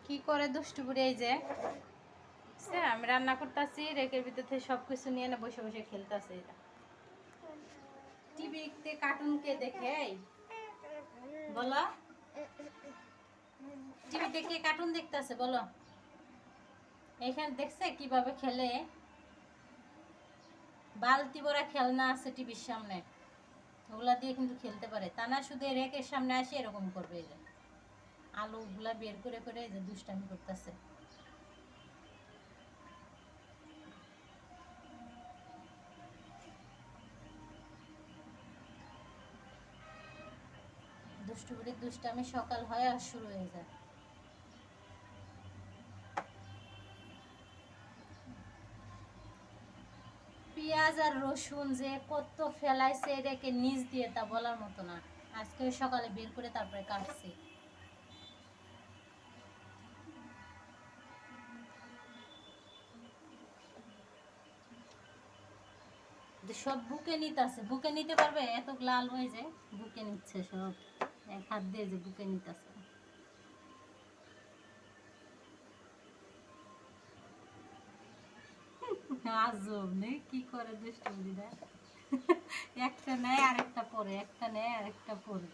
কি করে দুষ্টু বুড়ি এই যে আমি রান্না করতেছি, রেকের ভিতর থেকে সবকিছু নিয়ে না বসে বসে খেলতেছে। টিভিতে কার্টুন কে দেখে বলো, টিভিতে কে কার্টুন দেখতেছে বলো? এখানে দেখছে কিভাবে খেলে, বালতি ভরা খেলনা আছে টিভির সামনে, ওগুলা দিয়ে কিন্তু খেলতে পারে। তা না শুধু রেকের সামনে আসে এরকম করবে, এই যে আলুগুলা বের করে করে এই যে দুষ্টামি করতেছে। দুষ্টু বুড়ির দুষ্টামি সকাল হয় আর শুরু হয়ে যায়। পেঁয়াজ আর রসুন যে কত ফেলাইছে রেখে নিচ দিয়ে তা বলার মতো না। আজকে সকালে বের করে তারপরে কাটছি। সব বুকে নিতে আছে, বুকে নিতে পারবে? এত লাল হয়ে যায়, বুকে নিচ্ছে সব, এক হাত দিয়ে যে বুকে নিতে আছে। আজব নেই কি করে দুষ্টু বুড়িরা, একটা নেয় আরেকটা পরে, একটা নেয় আরেকটা পরে।